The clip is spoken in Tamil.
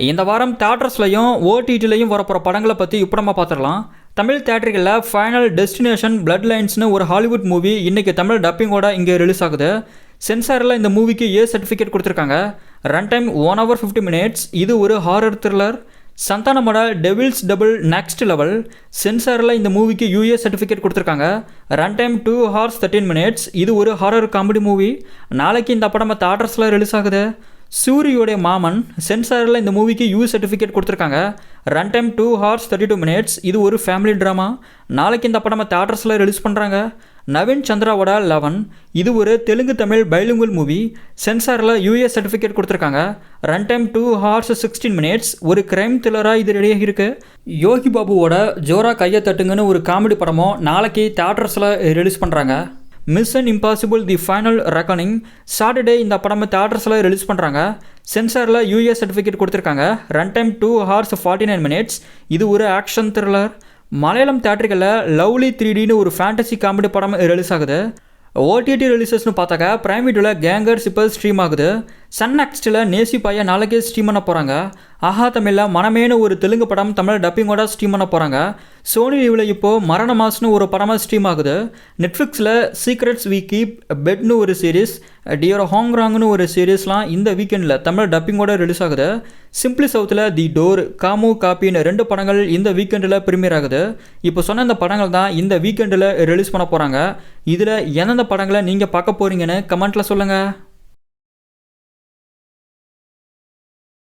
இந்த வாரம் தியேட்டர்ஸ்லையும் ஓடிடிலையும் வரப்போகிற படங்களை பற்றி இப்போ நம்ம பார்த்துடலாம். தமிழ் தியேட்டர்களில் ஃபைனல் டெஸ்டினேஷன் பிளட் லைன்ஸ்னு ஒரு ஹாலிவுட் மூவி இன்றைக்கி தமிழ் டப்பிங்கோட இங்கே ரிலீஸ் ஆகுது. சென்சாரில் இந்த மூவிக்கு ஏ சர்டிஃபிகேட் கொடுத்துருக்காங்க. Run time 1 hour 50 minutes. இது ஒரு ஹாரர் த்ரில்லர். சந்தானமோட டெவில்ஸ் டபுள் நெக்ஸ்ட் லெவல் சென்சாரில் இந்த மூவிக்கு யூஏ சர்டிஃபிகேட் கொடுத்துருக்காங்க. Run time 2 hours 13 minutes. இது ஒரு ஹாரர் காமெடி மூவி. நாளைக்கு இந்த படம் தியேட்டர்ஸில் ரிலீஸ் ஆகுது. சூரியோடைய மாமன் சென்சாரில் இந்த மூவிக்கு யூ சர்டிஃபிகேட் கொடுத்துருக்காங்க. Run time 2 hours 32 minutes. இது ஒரு ஃபேமிலி ட்ராமா. நாளைக்கு இந்த படம் தியேட்டர்ஸில் ரிலீஸ் பண்ணுறாங்க. நவீன் சந்திராவோட 11. இது ஒரு தெலுங்கு தமிழ் பைலிங்குவல் மூவி. சென்சாரில் யூஏ சர்டிஃபிகேட் கொடுத்துருக்காங்க. Run time 2 hours 16 minutes. ஒரு கிரைம் த்ரில்லராக இது ரெடியாக இருக்குது. யோகி பாபுவோட ஜோரா கையை தட்டுங்கன்னு ஒரு காமெடி படமும் நாளைக்கு தியேட்டர்ஸில் ரிலீஸ் பண்ணுறாங்க. Mission impossible the final reckoning Saturday இந்த படம் தியேட்டர்ஸில் ரிலீஸ் பண்ணுறாங்க. சென்சாரில் யூஏ சர்டிஃபிகேட் கொடுத்துருக்காங்க. Run time 2 hours 49 minutes. இது ஒரு ஆக்ஷன் த்ரில்லர். மலையாளம் தியேட்டர்களில் லவ்லி 3Dன்னு ஒரு ஃபேண்டசி காமெடி படம் ரிலீஸ் ஆகுது. ஓடிடி ரிலீசஸ்னு பார்த்தாக்கா பிரைம் வீடியோவில் கேங்கர்ஸ் இப்போ ஸ்ட்ரீம் ஆகுது. சன் நெக்ஸ்ட்டில் நேசி பாயை நாளைக்கே ஸ்ட்ரீம் பண்ண போகிறாங்க. ஆஹா தமிழில் மனமேனு ஒரு தெலுங்கு படம் தமிழ் டப்பிங்கோட ஸ்ட்ரீம் பண்ண போகிறாங்க. சோனி லீவில் இப்போது மரண மாஸ்னு ஒரு படமாக ஸ்ட்ரீம் ஆகுது. நெட்ஃப்ளிக்ஸில் சீக்ரெட்ஸ் வி கீப் பெட்னு ஒரு சீரீஸ், டியர் ஹாங்ராங்னு ஒரு சீரீஸ்லாம் இந்த வீக்கெண்டில் தமிழ் டப்பிங்கோட ரிலீஸ் ஆகுது. சிம்பிளி சவுத்தில் தி டோர், காமு காப்பின்னு 2 படங்கள் இந்த வீக்கெண்டில் ப்ரீமியர் ஆகுது. இப்போ சொன்ன இந்த படங்கள் தான் இந்த வீக்கெண்டில் ரிலீஸ் பண்ண போகிறாங்க. இதில் எந்தெந்த படங்களை நீங்கள் பார்க்க போகிறீங்கன்னு கமெண்ட்டில் சொல்லுங்கள்.